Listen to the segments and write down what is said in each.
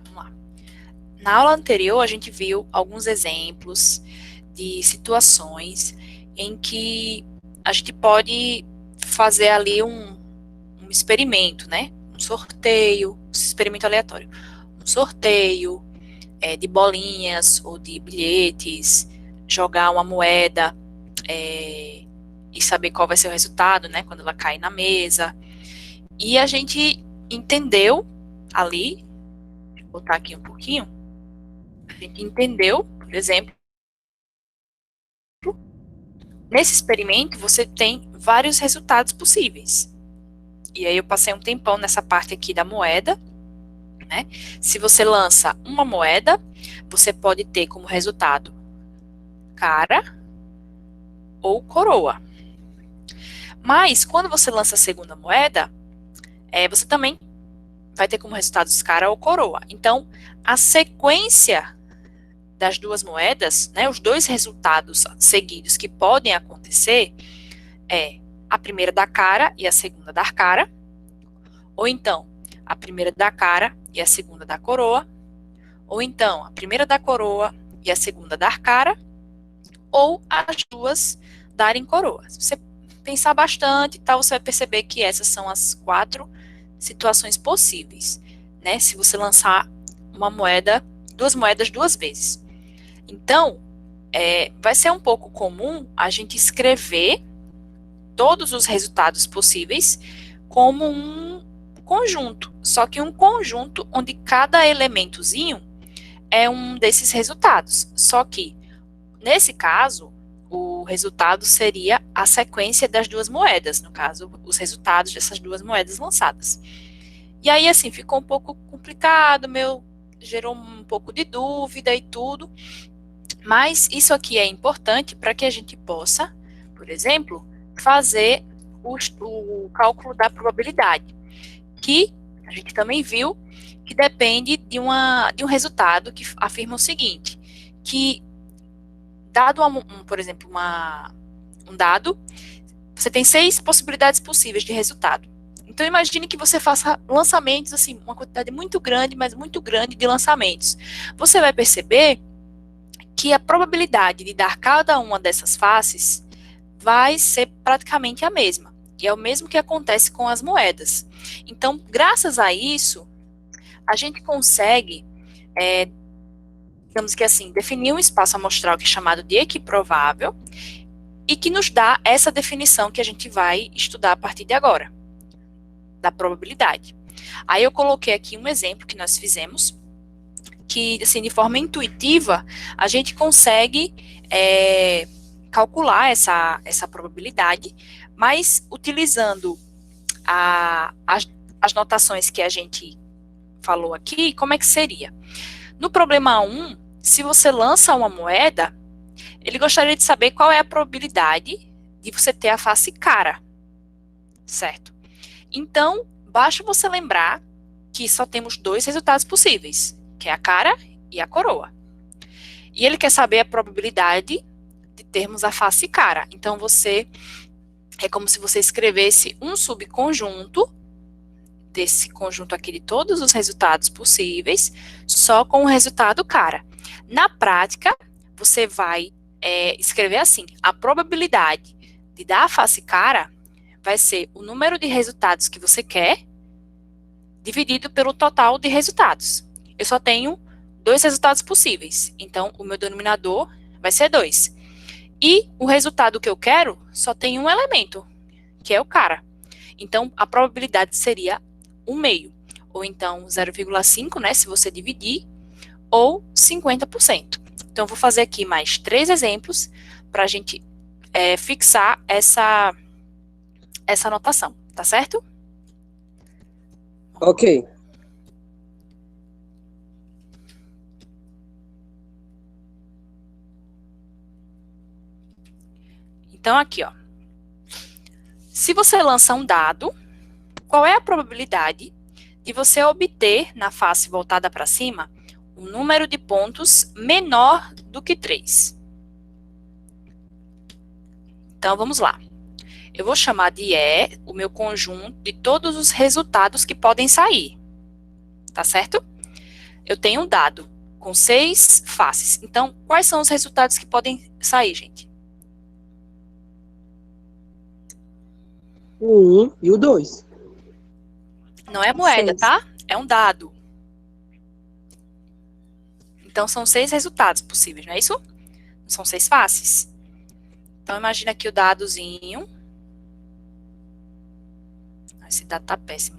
Vamos lá. Na aula anterior, a gente viu alguns exemplos de situações em que a gente pode fazer ali um experimento, né? Um sorteio, um experimento aleatório. Um sorteio de bolinhas ou de bilhetes, jogar uma moeda e saber qual vai ser o resultado, né? Quando ela cai na mesa. E a gente entendeu ali, vou botar aqui um pouquinho, a gente entendeu, por exemplo, nesse experimento você tem vários resultados possíveis. E aí eu passei um tempão nessa parte aqui da moeda, né? Se você lança uma moeda, você pode ter como resultado cara ou coroa. Mas quando você lança a segunda moeda, você também vai ter como resultados cara ou coroa. Então, a sequência das duas moedas, né, os dois resultados seguidos que podem acontecer é a primeira da cara e a segunda da cara, ou então a primeira da cara e a segunda da coroa, ou então a primeira da coroa e a segunda dar cara, ou as duas darem coroa. Se você pensar bastante, tá, você vai perceber que essas são as 4 situações possíveis, né? Se você lançar uma moeda, duas moedas 2 vezes. Então, vai ser um pouco comum a gente escrever todos os resultados possíveis como um conjunto, só que um conjunto onde cada elementozinho é um desses resultados. Só que, nesse caso, o resultado seria a sequência das duas moedas, no caso, os resultados dessas duas moedas lançadas. E aí, assim, ficou um pouco complicado, gerou um pouco de dúvida e tudo, mas isso aqui é importante para que a gente possa, por exemplo, fazer o cálculo da probabilidade, que a gente também viu que depende de um resultado que afirma o seguinte, que dado, por exemplo, um dado, você tem 6 possibilidades possíveis de resultado. Então, imagine que você faça lançamentos, assim, uma quantidade muito grande, mas muito grande de lançamentos. Você vai perceber que a probabilidade de dar cada uma dessas faces vai ser praticamente a mesma. E é o mesmo que acontece com as moedas. Então, graças a isso, a gente consegue, digamos que assim, definir um espaço amostral que é chamado de equiprovável e que nos dá essa definição que a gente vai estudar a partir de agora, da probabilidade. Aí eu coloquei aqui um exemplo que nós fizemos, que, assim, de forma intuitiva, a gente consegue calcular essa probabilidade, mas utilizando as notações que a gente falou aqui, como é que seria? No problema 1, se você lança uma moeda, ele gostaria de saber qual é a probabilidade de você ter a face cara, certo? Então, basta você lembrar que só temos 2 resultados possíveis, que é a cara e a coroa. E ele quer saber a probabilidade de termos a face cara. Então, é como se você escrevesse um subconjunto desse conjunto aqui de todos os resultados possíveis, só com o resultado cara. Na prática, você vai escrever assim, a probabilidade de dar a face cara vai ser o número de resultados que você quer dividido pelo total de resultados. Eu só tenho 2 resultados possíveis, então o meu denominador vai ser 2. E o resultado que eu quero só tem um elemento, que é o cara. Então, a probabilidade seria 1/2, ou então 0,5, né, se você dividir, ou 50%. Então, eu vou fazer aqui mais 3 exemplos para a gente fixar essa anotação, tá certo? Ok. Então, aqui, ó. Se você lança um dado, qual é a probabilidade de você obter, na face voltada para cima, um número de pontos menor do que 3? Então, vamos lá. Eu vou chamar de o meu conjunto de todos os resultados que podem sair. Tá certo? eu tenho um dado com 6 faces. Então, quais são os resultados que podem sair, gente? O 1 e o 2. Não é moeda, 6. tá? É um dado. Então, são 6 resultados possíveis, não é isso? São 6 faces. Então, imagina aqui o dadozinho. Esse dado tá péssimo.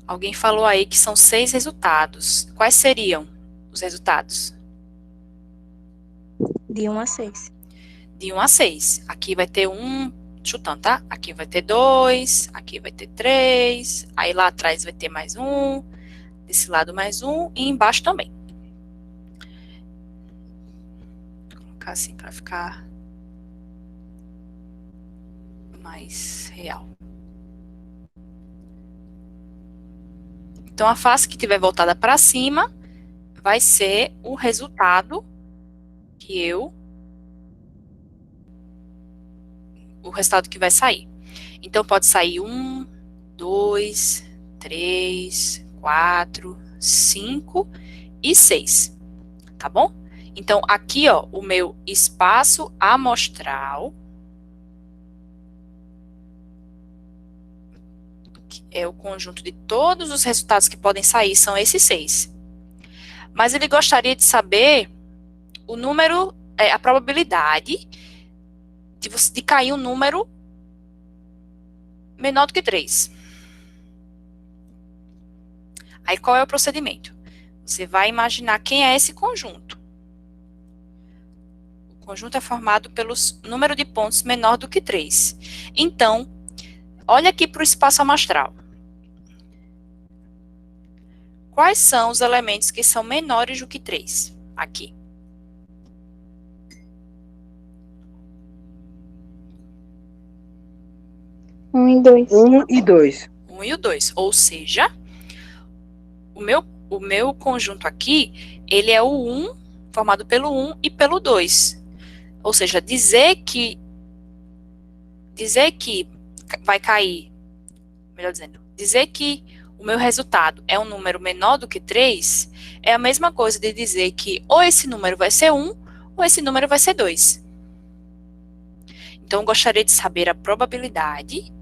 Alguém falou aí que são 6 resultados. Quais seriam os resultados? De 1 a 6. De 1 a 6. Aqui vai ter 1, chutando, tá? Aqui vai ter 2, aqui vai ter 3, aí lá atrás vai ter mais 1, desse lado mais 1 e embaixo também. Vou colocar assim para ficar mais real. Então, a face que estiver voltada para cima vai ser o resultado que vai sair. Então, pode sair 1, 2, 3, 4, 5 e 6, tá bom? Então, aqui, ó, o meu espaço amostral é o conjunto de todos os resultados que podem sair, são esses 6. Mas ele gostaria de saber o número, a probabilidade de cair um número menor do que 3. Aí, qual é o procedimento? Você vai imaginar quem é esse conjunto. O conjunto é formado pelo número de pontos menor do que 3. Então, olha aqui para o espaço amostral. Quais são os elementos que são menores do que 3? Aqui. Um e 2. 1 e 2. 1 e o 2. Ou seja, o meu conjunto aqui, ele é o 1, formado pelo 1 e pelo 2. Ou seja, dizer que vai cair, melhor dizendo, dizer que o meu resultado é um número menor do que 3, é a mesma coisa de dizer que ou esse número vai ser 1, ou esse número vai ser 2. Então, eu gostaria de saber a probabilidade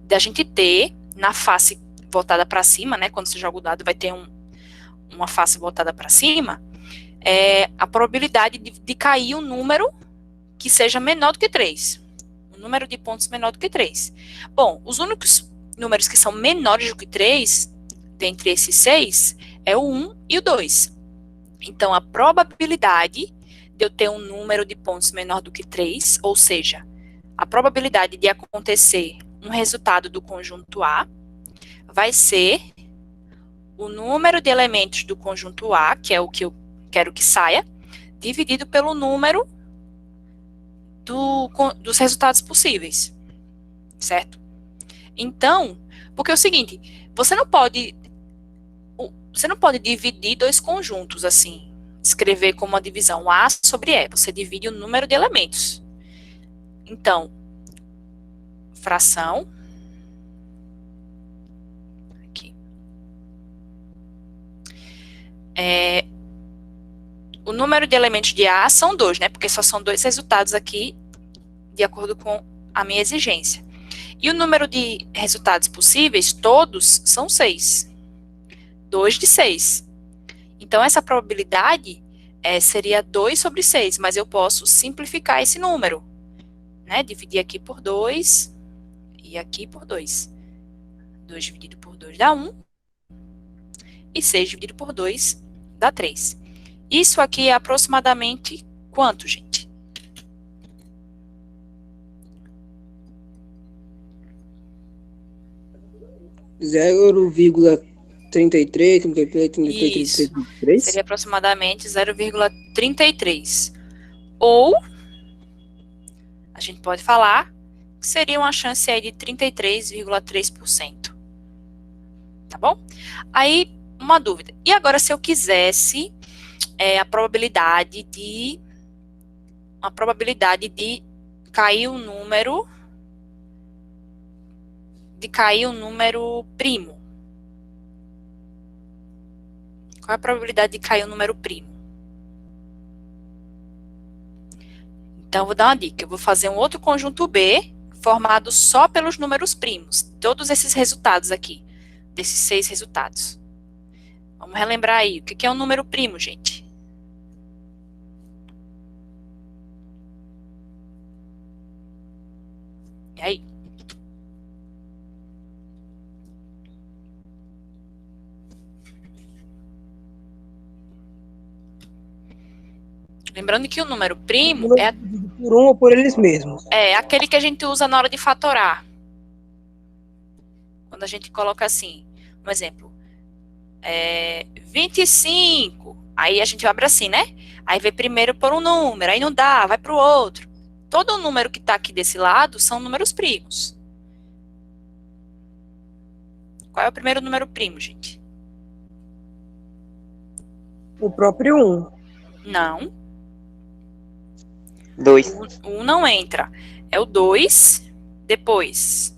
da gente ter, na face voltada para cima, né, quando você joga o dado, vai ter uma face voltada para cima, a probabilidade de cair um número que seja menor do que 3. Um número de pontos menor do que 3. Bom, os únicos números que são menores do que 3, dentre esses 6, é o 1 e o 2. Então, a probabilidade de eu ter um número de pontos menor do que 3, ou seja, a probabilidade de acontecer um resultado do conjunto A, vai ser o número de elementos do conjunto A, que é o que eu quero que saia, dividido pelo número dos resultados possíveis, certo? Então, porque é o seguinte, você não pode dividir dois conjuntos assim, escrever como uma divisão A sobre E, você divide o número de elementos. Então, fração, aqui, o número de elementos de A são 2, né? Porque só são 2 resultados aqui, de acordo com a minha exigência. E o número de resultados possíveis, todos, são 6. 2 de 6. Então, essa probabilidade seria 2 sobre 6, mas eu posso simplificar esse número, né? Dividir aqui por 2 e aqui por 2. 2 dividido por 2 dá 1. E 6 dividido por 2 dá 3. Isso aqui é aproximadamente quanto, gente? Zero vírgula 33, 33, 33, Isso. 33. Seria aproximadamente 0,33. Ou, a gente pode falar, que seria uma chance aí de 33,3%. Tá bom? Aí, uma dúvida. E agora, se eu quisesse a probabilidade de cair um número de cair um número primo? Qual é a probabilidade de cair um número primo? Então, eu vou dar uma dica. Eu vou fazer um outro conjunto B formado só pelos números primos. Todos esses resultados aqui, desses 6 resultados. Vamos relembrar aí. O que é um número primo, gente? E aí? Lembrando que o número primo é Por um ou por eles mesmos. aquele que a gente usa na hora de fatorar. Quando a gente coloca assim, um exemplo, 25, aí a gente abre assim, né? Aí vem primeiro por um número, aí não dá, vai para o outro. Todo número que está aqui desse lado são números primos. Qual é o primeiro número primo, gente? O próprio 1. Não. 2. O 1 não entra. É o 2, depois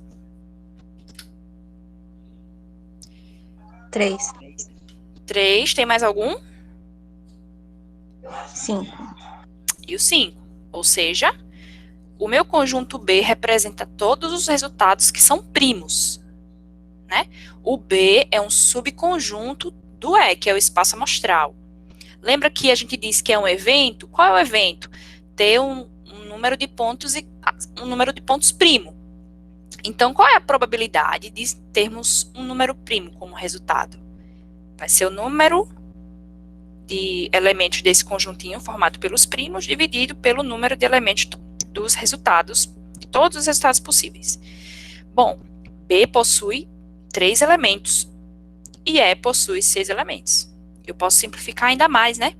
3. 3, tem mais algum? 5. E o 5. Ou seja, o meu conjunto B representa todos os resultados que são primos, né? O B é um subconjunto do E, que é o espaço amostral. Lembra que a gente disse que é um evento? Qual é o evento? Ter um número de pontos e um número de pontos primo. Então, qual é a probabilidade de termos um número primo como resultado? Vai ser o número de elementos desse conjuntinho formado pelos primos dividido pelo número de elementos dos resultados, de todos os resultados possíveis. Bom, B possui 3 elementos e E possui 6 elementos. Eu posso simplificar ainda mais, né?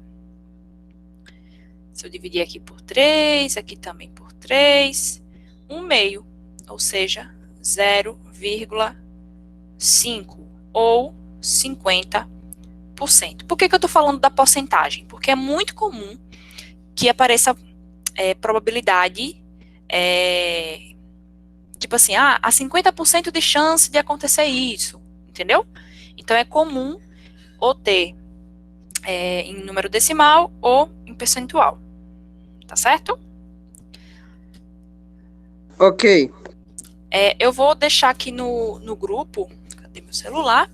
Se eu dividir aqui por 3, aqui também por 3, 1 meio, ou seja, 0,5 ou 50%. Por que eu estou falando da porcentagem? Porque é muito comum que apareça probabilidade, tipo assim, há 50% de chance de acontecer isso, entendeu? Então, é comum ou ter em número decimal ou em percentual, tá certo? Ok. Eu vou deixar aqui no grupo, cadê meu celular?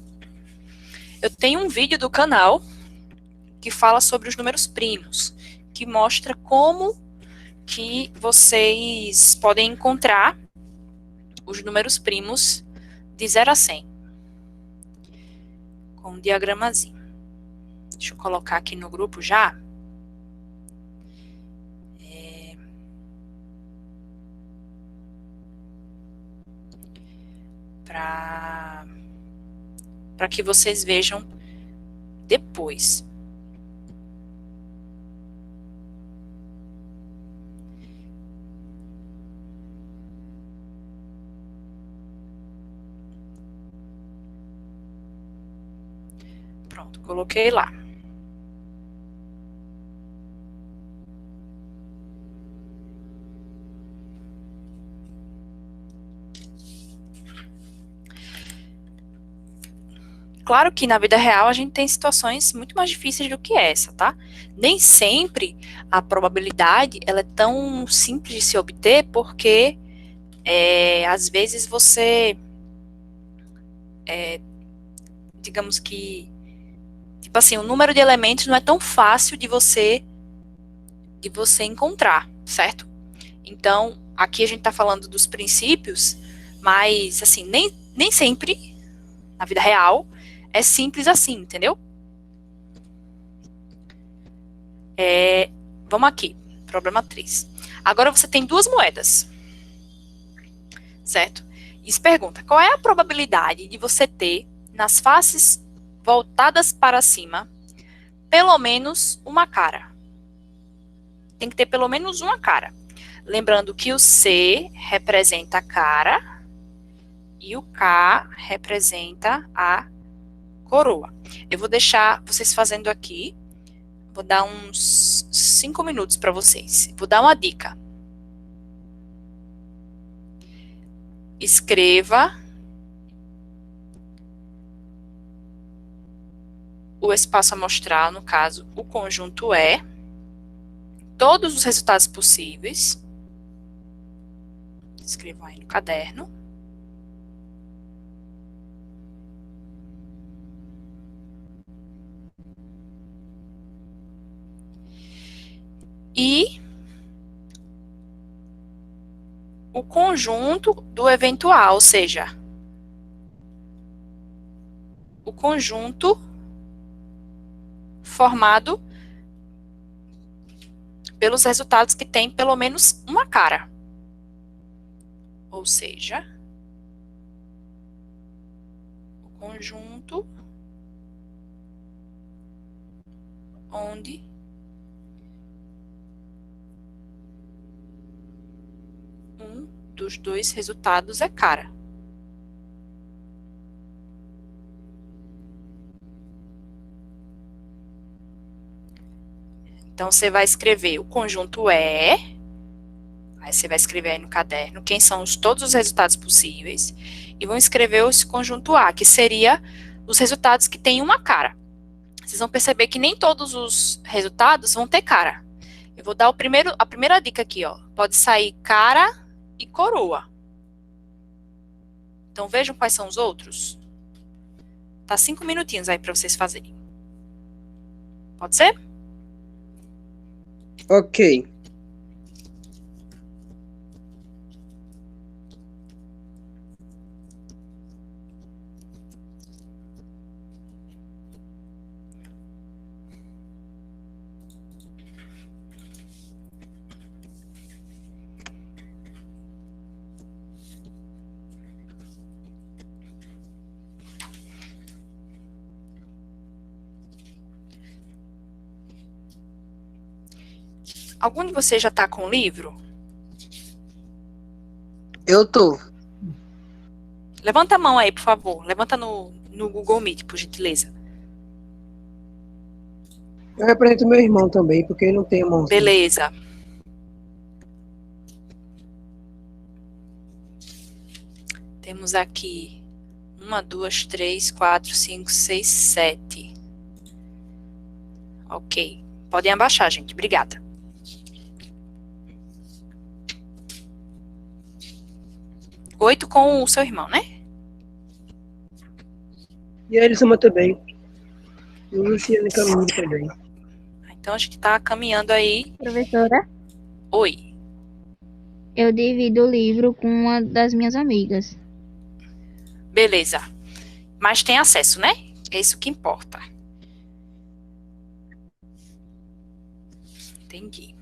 Eu tenho um vídeo do canal que fala sobre os números primos, que mostra como que vocês podem encontrar os números primos de 0 a 100. Com um diagramazinho. Deixa eu colocar aqui no grupo já. Para que vocês vejam depois. Pronto, coloquei lá. Claro que na vida real a gente tem situações muito mais difíceis do que essa, tá? Nem sempre a probabilidade ela é tão simples de se obter, porque às vezes você, digamos que, tipo assim, o número de elementos não é tão fácil de você encontrar, certo? Então, aqui a gente tá falando dos princípios, mas, assim, nem sempre, na vida real, é simples assim, entendeu? Vamos aqui, problema 3. Agora você tem 2 moedas, certo? E se pergunta, qual é a probabilidade de você ter, nas faces voltadas para cima, pelo menos uma cara? Tem que ter pelo menos uma cara. Lembrando que o C representa a cara e o K representa a coroa. Eu vou deixar vocês fazendo aqui. Vou dar uns 5 minutos para vocês. Vou dar uma dica. Escreva o espaço amostral, no caso, o conjunto E, todos os resultados possíveis, escrevam aí no caderno, e o conjunto do eventual, ou seja, o conjunto formado pelos resultados que tem pelo menos uma cara. Ou seja, o conjunto onde um dos dois resultados é cara. Então, você vai escrever o conjunto E, aí você vai escrever aí no caderno quem são todos os resultados possíveis, e vão escrever esse conjunto A, que seria os resultados que têm uma cara. Vocês vão perceber que nem todos os resultados vão ter cara. Eu vou dar a primeira dica aqui, ó. Pode sair cara e coroa. Então, vejam quais são os outros. Tá 5 minutinhos aí para vocês fazerem. Pode ser? Ok. Algum de vocês já tá com o livro? Eu tô. Levanta a mão aí, por favor. Levanta no Google Meet, por gentileza. Eu represento meu irmão também, porque ele não tem a mãozinha. Beleza. Temos aqui 1, 2, 3, 4, 5, 6, 7. Ok. Podem abaixar, gente. Obrigada. Oito com o seu irmão, né? E a Elisama também. E o Luciano Camilo também. Então, a gente tá caminhando aí. Professora, Oi. eu divido o livro com uma das minhas amigas. Beleza. Mas tem acesso, né? É isso que importa. Entendi.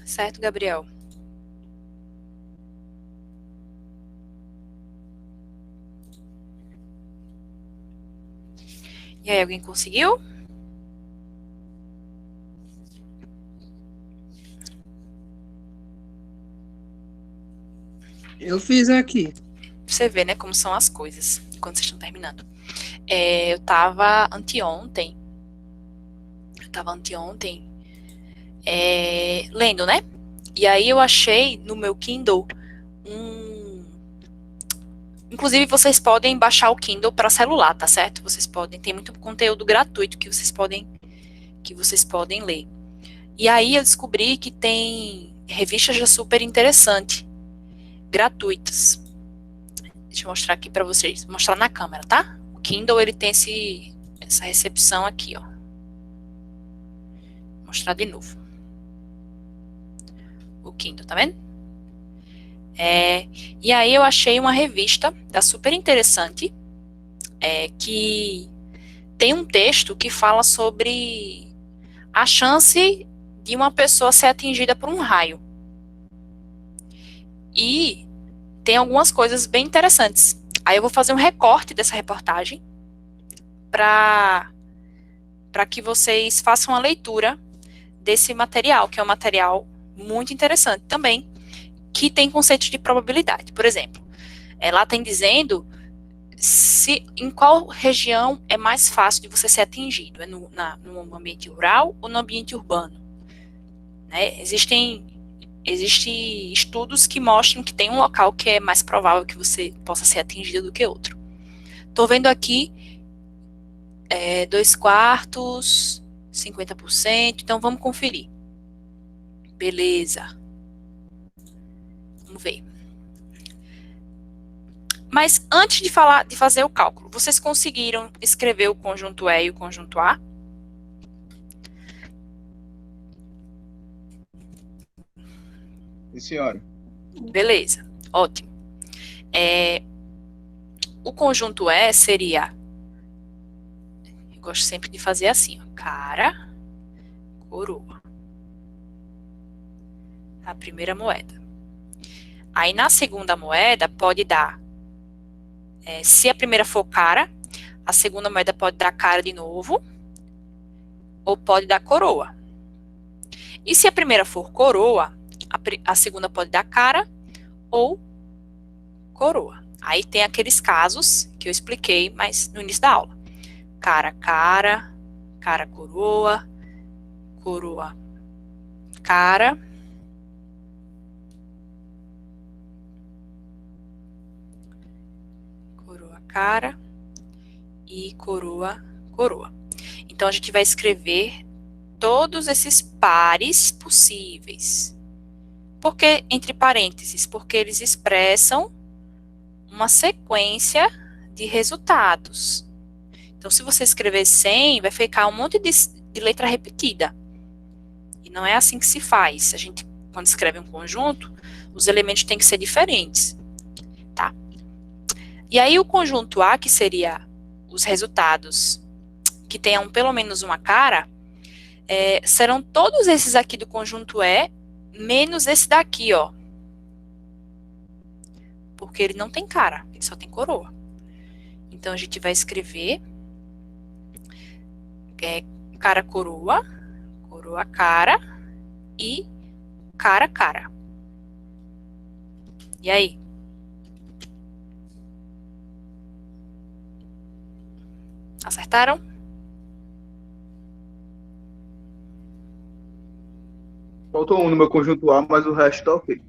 Certo, Gabriel? E aí, alguém conseguiu? Eu fiz aqui. Você vê, né, como são as coisas quando vocês estão terminando. Eu tava anteontem lendo, né? E aí eu achei no meu Kindle Inclusive, vocês podem baixar o Kindle para celular, tá certo? Vocês podem, tem muito conteúdo gratuito que vocês podem ler. E aí eu descobri que tem revistas já super interessante, gratuitas. Deixa eu mostrar aqui para vocês, mostrar na câmera, tá? O Kindle, ele tem essa recepção aqui, ó. Vou mostrar de novo. O Kindle, tá vendo? E aí eu achei uma revista da super interessante, que tem um texto que fala sobre a chance de uma pessoa ser atingida por um raio. E tem algumas coisas bem interessantes. Aí eu vou fazer um recorte dessa reportagem para que vocês façam a leitura desse material, que é um material muito interessante também, que tem conceitos de probabilidade. Por exemplo, lá tem dizendo em qual região é mais fácil de você ser atingido, no ambiente rural ou no ambiente urbano. Né? Existem estudos que mostram que tem um local que é mais provável que você possa ser atingido do que outro. Estou vendo aqui 2/4, 50%, então vamos conferir. Beleza. Vamos ver. Mas antes de fazer o cálculo, vocês conseguiram escrever o conjunto E e o conjunto A? Sim, senhora. Beleza, ótimo. O conjunto E seria, eu gosto sempre de fazer assim, ó, cara, coroa. A primeira moeda. Aí na segunda moeda pode dar, se a primeira for cara, a segunda moeda pode dar cara de novo, ou pode dar coroa. E se a primeira for coroa, a segunda pode dar cara ou coroa. Aí tem aqueles casos que eu expliquei mais no início da aula. Cara, cara, cara, coroa, coroa, cara. Coroa, cara. E coroa, coroa. Então, a gente vai escrever todos esses pares possíveis. Por que entre parênteses? Porque eles expressam uma sequência de resultados. Então, se você escrever 100, vai ficar um monte de letra repetida. E não é assim que se faz. A gente, quando escreve um conjunto, os elementos têm que ser diferentes. Tá? E aí, o conjunto A, que seria os resultados que tenham pelo menos uma cara, serão todos esses aqui do conjunto E, menos esse daqui, ó. Porque ele não tem cara, ele só tem coroa. Então, a gente vai escrever cara, coroa, coroa, cara e cara, cara. E aí? Acertaram? Faltou um no meu conjunto A, mas o resto tá ok.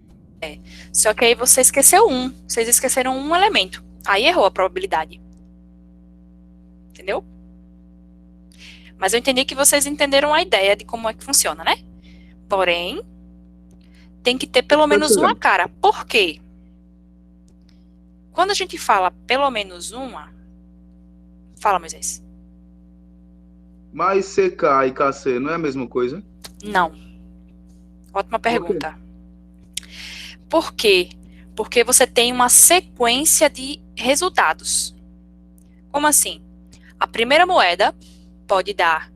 Só que aí você esqueceu um. Vocês esqueceram um elemento. Aí errou a probabilidade. Entendeu? Mas eu entendi que vocês entenderam a ideia de como é que funciona, né? Porém, tem que ter pelo menos uma cara. Por quê? Quando a gente fala pelo menos uma... Fala, Moisés. Mas CK e KC não é a mesma coisa? Não. Ótima pergunta. Por quê? Porque você tem uma sequência de resultados. Como assim? A primeira moeda pode dar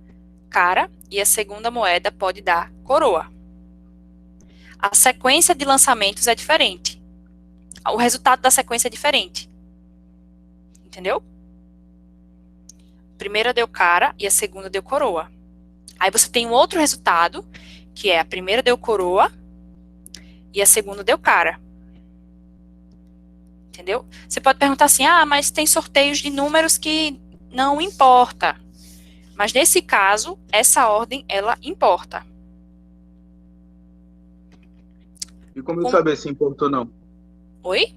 cara e a segunda moeda pode dar coroa. a sequência de lançamentos é diferente. O resultado da sequência é diferente. Entendeu? A primeira deu cara e a segunda deu coroa. Aí você tem um outro resultado, que é a primeira deu coroa e a segunda deu cara. Entendeu? Você pode perguntar assim, mas tem sorteios de números que não importa. Mas nesse caso, essa ordem, ela importa. E como eu saber se importa ou não? Oi?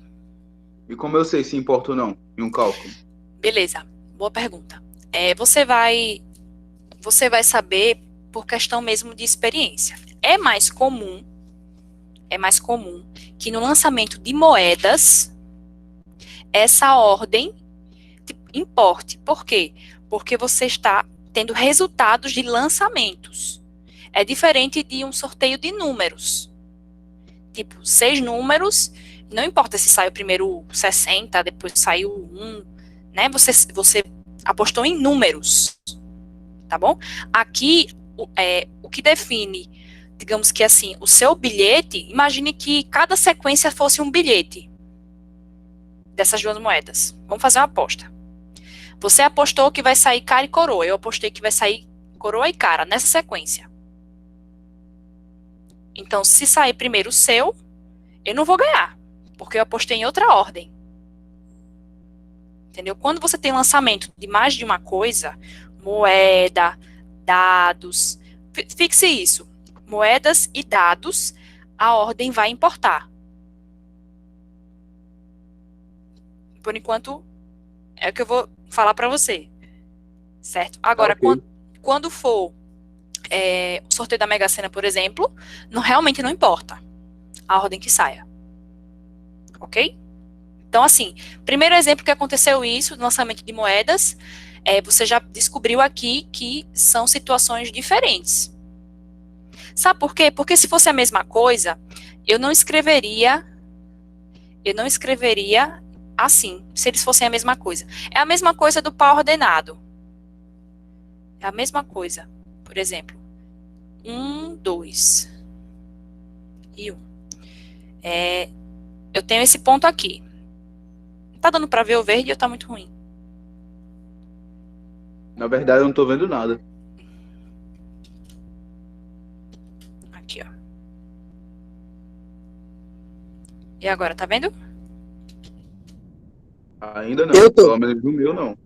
E como eu sei se importa ou não em um cálculo? Beleza, boa pergunta. Você vai saber por questão mesmo de experiência. É mais comum que no lançamento de moedas, essa ordem importe. Por quê? Porque você está tendo resultados de lançamentos. É diferente de um sorteio de números. Tipo, 6 números, não importa se saiu primeiro 60, depois saiu 1, né? Você apostou em números, tá bom? Aqui, o que define, digamos que assim, o seu bilhete, imagine que cada sequência fosse um bilhete dessas duas moedas. Vamos fazer uma aposta. Você apostou que vai sair cara e coroa, eu apostei que vai sair coroa e cara, nessa sequência. Então, se sair primeiro o seu, eu não vou ganhar, porque eu apostei em outra ordem. Entendeu? Quando você tem lançamento de mais de uma coisa, moeda, dados, fixe isso. Moedas e dados, a ordem vai importar. Por enquanto, é o que eu vou falar para você. Certo? Agora, Ok. quando for o sorteio da Mega Sena, por exemplo, realmente não importa a ordem que saia. Ok? Então, assim, primeiro exemplo que aconteceu isso, no lançamento de moedas, você já descobriu aqui que são situações diferentes. Sabe por quê? Porque se fosse a mesma coisa, eu não escreveria assim, se eles fossem a mesma coisa. É a mesma coisa do par ordenado. É a mesma coisa. Por exemplo, 1, 2 e 1. Eu tenho esse ponto aqui. Tá dando pra ver o verde ou tá muito ruim? Na verdade, eu não tô vendo nada. Aqui, ó. E agora, tá vendo? Ainda não. Eu tô. Pelo menos no meu, não.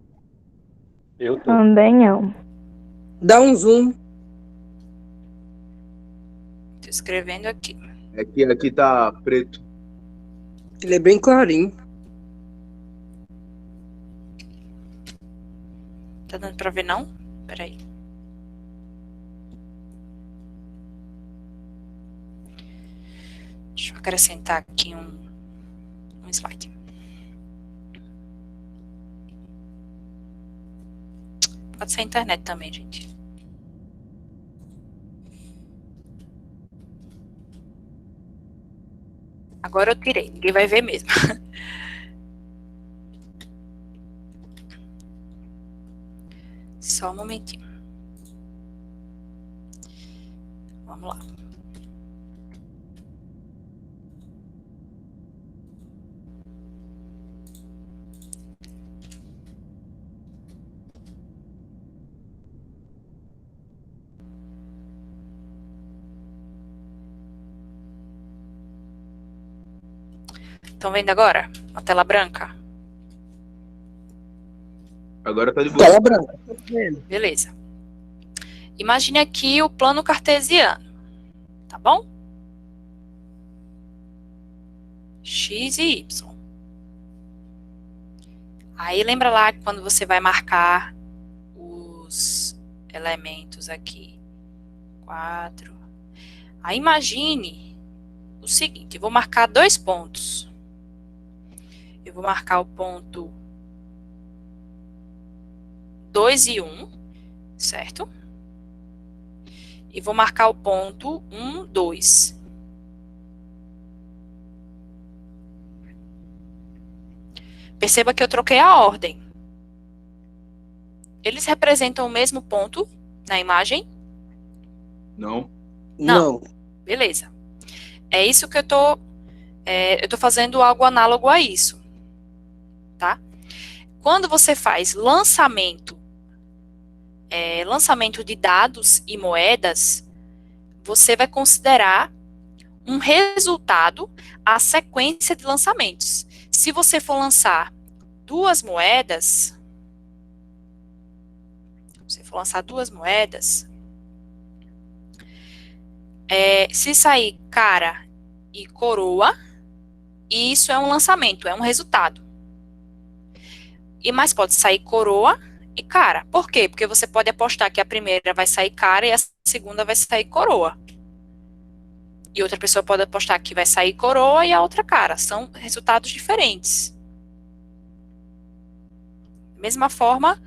Eu tô. Também não. Dá um zoom. Tô escrevendo aqui. É que aqui tá preto. Ele é bem clarinho. Tá dando pra ver, não? Peraí. Deixa eu acrescentar aqui um slide. Pode ser a internet também, gente. Agora eu tirei, ninguém vai ver mesmo. Só um momentinho. Vamos lá. Estão vendo agora? A tela branca? Agora tá de boa. Tela branca. Tô vendo. Beleza. Imagine aqui o plano cartesiano, tá bom? X e Y. Aí lembra lá que quando você vai marcar os elementos aqui, 4. Aí imagine o seguinte, eu vou marcar 2 pontos. Eu vou marcar o ponto 2 e 1, certo? E vou marcar o ponto 1, 2. Perceba que eu troquei a ordem. Eles representam o mesmo ponto na imagem? Não. Não. Não. Beleza. É isso que eu tô fazendo algo análogo a isso, tá? Quando você faz lançamento de dados e moedas, você vai considerar um resultado a sequência de lançamentos. Se você for lançar duas moedas, se sair cara e coroa, isso é um lançamento, é um resultado. Mas pode sair coroa e cara. Por quê? Porque você pode apostar que a primeira vai sair cara e a segunda vai sair coroa. E outra pessoa pode apostar que vai sair coroa e a outra cara. São resultados diferentes. Da mesma forma,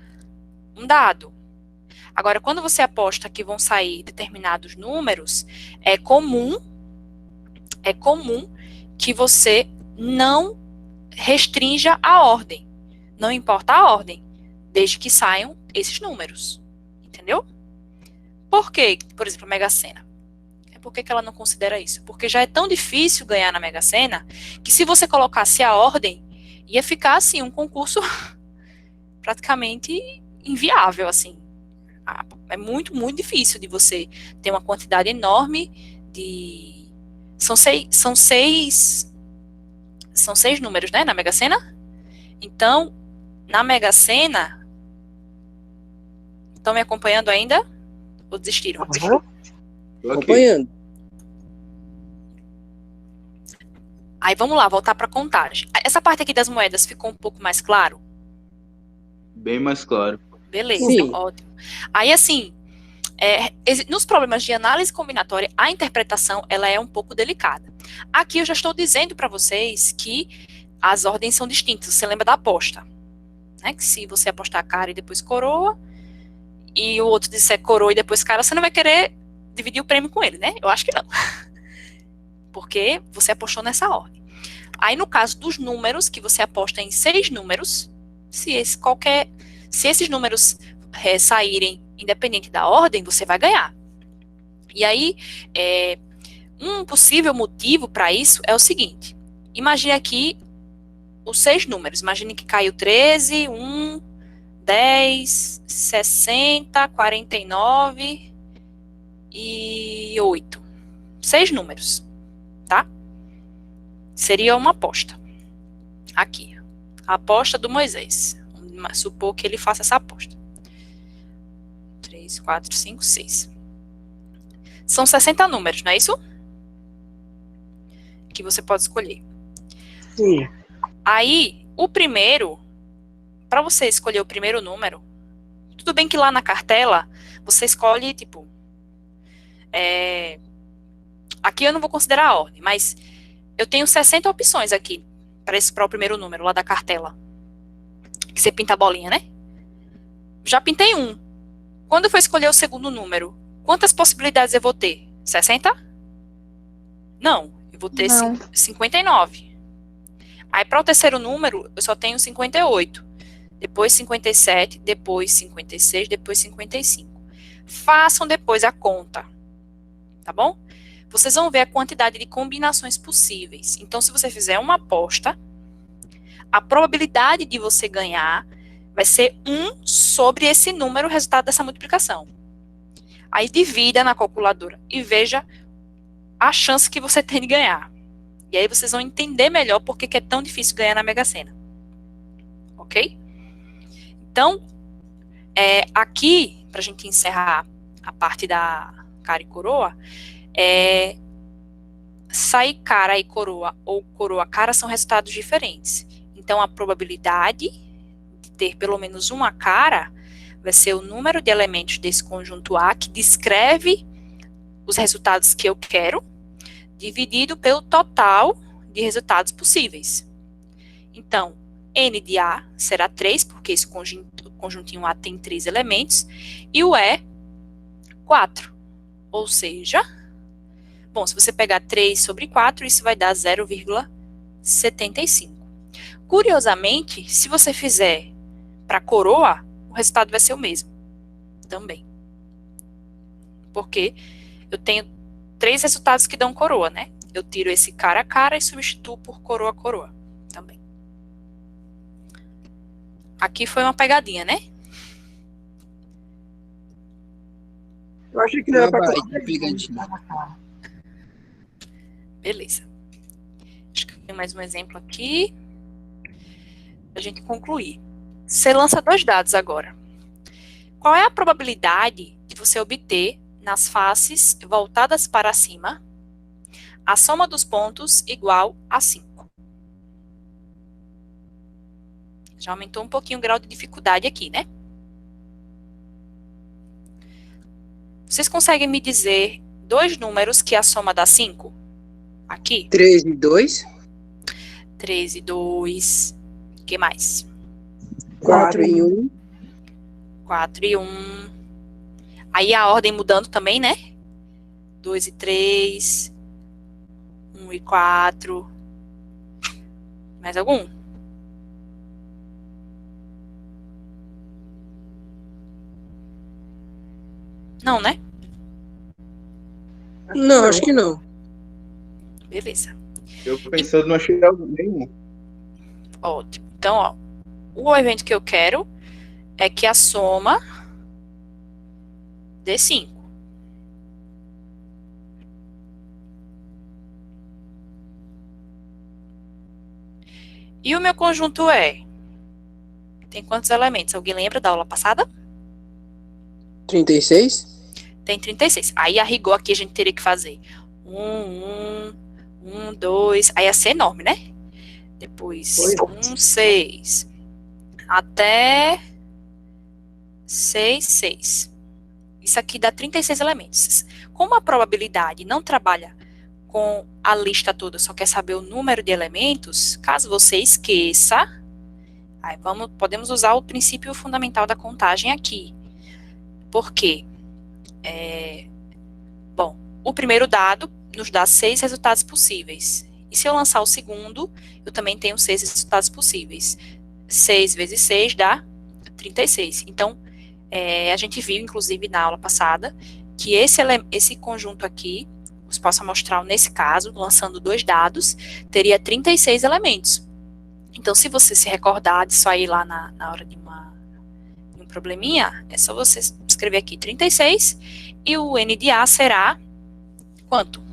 um dado. Agora, quando você aposta que vão sair determinados números, é comum que você não restrinja a ordem. Não importa a ordem, desde que saiam esses números. Entendeu? Por quê? Por exemplo, a Mega Sena. Por que ela não considera isso? Porque já é tão difícil ganhar na Mega Sena que se você colocasse a ordem, ia ficar assim, um concurso praticamente inviável, assim. É muito, muito difícil de você ter uma quantidade enorme de... São seis números, né, na Mega Sena? Então, na Mega Sena... Estão me acompanhando ainda? Ou desistiram? Acompanhando. Aí vamos lá, voltar para a contagem. Essa parte aqui das moedas ficou um pouco mais claro? Bem mais claro. Beleza, Sim. ótimo. Aí, assim, nos problemas de análise combinatória, a interpretação, ela é um pouco delicada. Aqui eu já estou dizendo para vocês que as ordens são distintas. Você lembra da aposta, né? Que se você apostar cara e depois coroa, e o outro disser coroa e depois cara, você não vai querer dividir o prêmio com ele, né? Eu acho que não. Porque você apostou nessa ordem. Aí, no caso dos números, que você aposta em 6 números, se esses números saírem independente da ordem, você vai ganhar. E aí, um possível motivo para isso é o seguinte. Imagine aqui os 6 números. Imagine que caiu 13, 1, 10, 60, 49 e 8. 6 números, tá? Seria uma aposta. Aqui, a aposta do Moisés. Vamos supor que ele faça essa aposta. 3, 4, 5, 6. São 60 números, não é isso? Que você pode escolher. Sim. Aí, o primeiro, para você escolher o primeiro número, tudo bem que lá na cartela, você escolhe, tipo, aqui eu não vou considerar a ordem, mas eu tenho 60 opções aqui, para o primeiro número, lá da cartela. Que você pinta a bolinha, né? Já pintei um. Quando eu for escolher o segundo número, quantas possibilidades eu vou ter? 60? Não, eu vou ter Não. 59. Aí, para o terceiro número, eu só tenho 58. Depois 57, depois 56, depois 55. Façam depois a conta, tá bom? Vocês vão ver a quantidade de combinações possíveis. Então, se você fizer uma aposta, a probabilidade de você ganhar vai ser 1 sobre esse número, o resultado dessa multiplicação. Aí, divida na calculadora e veja a chance que você tem de ganhar. E aí, vocês vão entender melhor por que é tão difícil ganhar na Mega Sena. Ok? Então, aqui, para a gente encerrar a parte da cara e coroa, sair cara e coroa ou coroa cara são resultados diferentes. Então, a probabilidade de ter pelo menos uma cara vai ser o número de elementos desse conjunto A que descreve os resultados que eu quero, dividido pelo total de resultados possíveis. Então, N de A será 3, porque esse conjuntinho A tem 3 elementos, e o E, 4. Ou seja, bom, se você pegar 3 sobre 4, isso vai dar 0,75. Curiosamente, se você fizer para coroa, o resultado vai ser o mesmo. Também. Porque eu tenho 3 resultados que dão coroa, né? eu tiro esse cara a cara e substituo por coroa a coroa também. Aqui foi uma pegadinha, né? Eu achei que não era pra Beleza. Acho que tem mais um exemplo aqui. Pra gente concluir. Você lança 2 dados agora. Qual é a probabilidade de você obter, nas faces voltadas para cima, a soma dos pontos igual a 5? Já aumentou um pouquinho o grau de dificuldade aqui, né? Vocês conseguem me dizer 2 números que a soma dá 5? Aqui? 3 e 2. 3 e 2. O que mais? 4 e 1. 4 e 1. Aí a ordem mudando também, né? 2 e 3. 1 e 4. Mais algum? Não, né? Não, acho que não. Beleza. Eu pensando, não achei nenhum. Ótimo. Então, ó, o evento que eu quero é que a soma dê 5. E o meu conjunto tem quantos elementos? Alguém lembra da aula passada? 36. Tem 36. Aí, a rigor, aqui a gente teria que fazer 1, 2. Aí ia ser enorme, né? Depois, 1, 6. Até 6, 6. Isso aqui dá 36 elementos. Como a probabilidade não trabalha com a lista toda, só quer saber o número de elementos, caso você esqueça, aí podemos usar o princípio fundamental da contagem aqui. Por quê? Bom, o primeiro dado nos dá 6 resultados possíveis. E se eu lançar o segundo, eu também tenho 6 resultados possíveis. 6 vezes 6 dá 36. Então, a gente viu, inclusive, na aula passada, que esse conjunto aqui, os posso mostrar nesse caso, lançando 2 dados, teria 36 elementos. Então, se você se recordar disso aí lá na hora de um probleminha, é só você escrever aqui 36, e o N de A será quanto?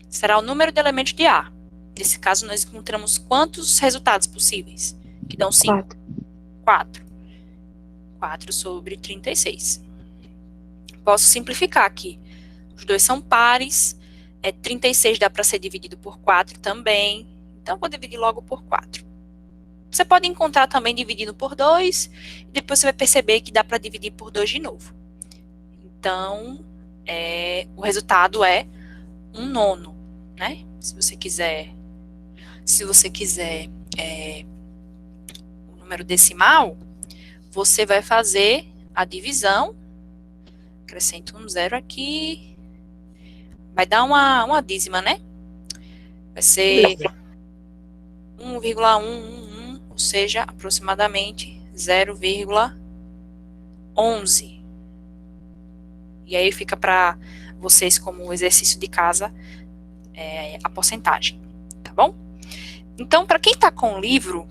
Será o número de elementos de A. Nesse caso, nós encontramos quantos resultados possíveis? Que dão 5. 4. 4 sobre 36. Posso simplificar aqui. Os dois são pares. 36 dá para ser dividido por 4 também. Então, eu vou dividir logo por 4. Você pode encontrar também dividindo por 2. E depois você vai perceber que dá para dividir por 2 de novo. Então, o resultado é 1/9. Né? Se você quiser o número decimal, você vai fazer a divisão, acrescenta um 0 aqui, vai dar uma dízima, né? Vai ser 1,111, ou seja, aproximadamente 0,11. E aí fica para vocês como exercício de casa a porcentagem, tá bom? Então, para quem está com o livro,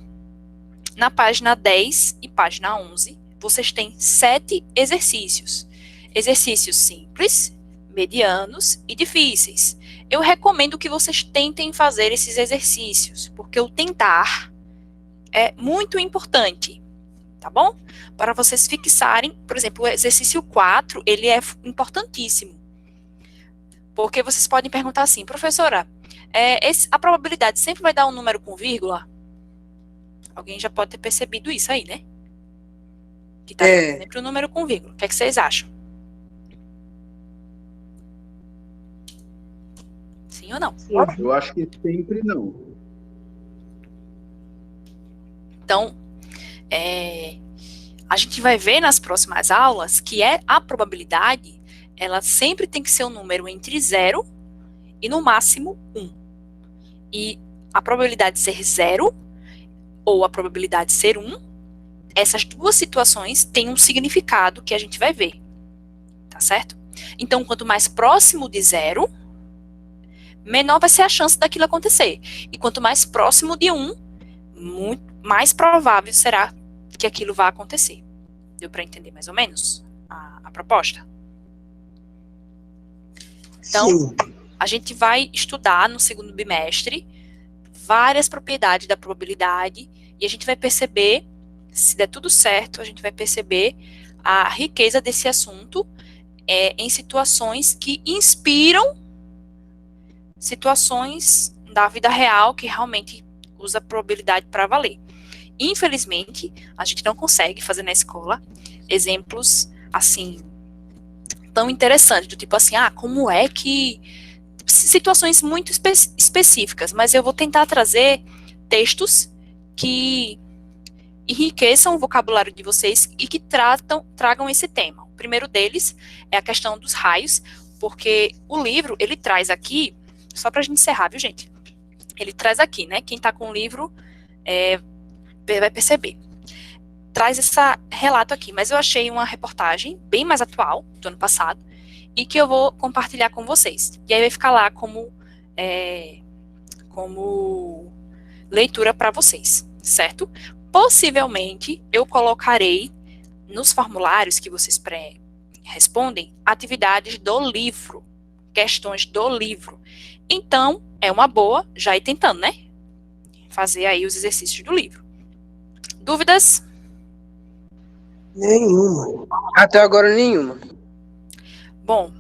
na página 10 e página 11, vocês têm 7 exercícios. Exercícios simples, medianos e difíceis. Eu recomendo que vocês tentem fazer esses exercícios, porque o tentar é muito importante, tá bom? Para vocês fixarem, por exemplo, o exercício 4, ele é importantíssimo. Porque vocês podem perguntar assim, professora, a probabilidade sempre vai dar um número com vírgula? Alguém já pode ter percebido isso aí, né? Que tá sempre um número com vírgula. O que é que vocês acham? Sim ou não? Eu acho que sempre não. Então, a gente vai ver nas próximas aulas que a probabilidade, ela sempre tem que ser um número entre 0 e, no máximo, 1. E a probabilidade de ser 0 ou a probabilidade de ser 1, essas duas situações têm um significado que a gente vai ver, tá certo? Então, quanto mais próximo de 0, menor vai ser a chance daquilo acontecer. E quanto mais próximo de 1, muito mais provável será que aquilo vá acontecer. Deu para entender mais ou menos a proposta? Então, Sim. a gente vai estudar no segundo bimestre várias propriedades da probabilidade e a gente vai perceber, se der tudo certo, a gente vai perceber a riqueza desse assunto em situações que inspiram situações da vida real que realmente usa a probabilidade para valer. Infelizmente, a gente não consegue fazer na escola exemplos assim tão interessantes, do tipo assim, como é que situações muito específicas, mas eu vou tentar trazer textos que enriqueçam o vocabulário de vocês e que tragam esse tema. O primeiro deles é a questão dos raios, porque o livro, ele traz aqui, só para a gente encerrar, viu, gente? Ele traz aqui, né? Quem está com o livro vai perceber. Traz esse relato aqui, mas eu achei uma reportagem bem mais atual, do ano passado, e que eu vou compartilhar com vocês. E aí vai ficar lá como leitura para vocês, certo? Possivelmente, eu colocarei nos formulários que vocês respondem atividades do livro, questões do livro. Então, é uma boa já ir tentando, né? Fazer aí os exercícios do livro. Dúvidas? Nenhuma. Até agora nenhuma. Bom,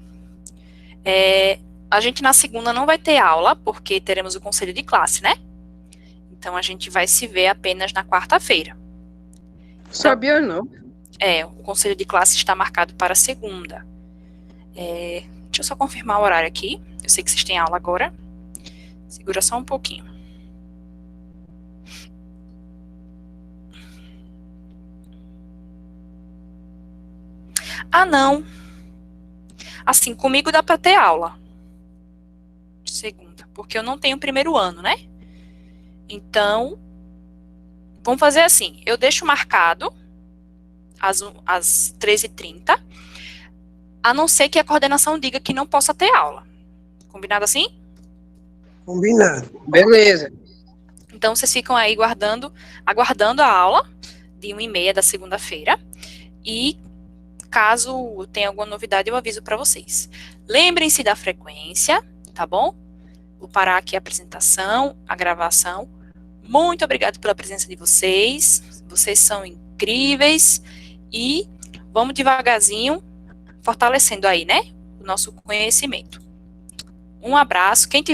a gente na segunda não vai ter aula, porque teremos o conselho de classe, né? Então, a gente vai se ver apenas na quarta-feira. Sabia não. O conselho de classe está marcado para segunda. Deixa eu só confirmar o horário aqui. Eu sei que vocês têm aula agora. Segura só um pouquinho. Não. Assim, comigo dá para ter aula. Segunda. Porque eu não tenho primeiro ano, né? Então, vamos fazer assim. Eu deixo marcado às 13h30, a não ser que a coordenação diga que não possa ter aula. Combinado assim? Combinado. Beleza. Então, vocês ficam aí aguardando a aula de 1h30 da segunda-feira. E, caso tenha alguma novidade, eu aviso para vocês. Lembrem-se da frequência, tá bom? Vou parar aqui a apresentação, a gravação. Muito obrigada pela presença de vocês. Vocês são incríveis. E vamos devagarzinho, fortalecendo aí, né? O nosso conhecimento. Um abraço. Quem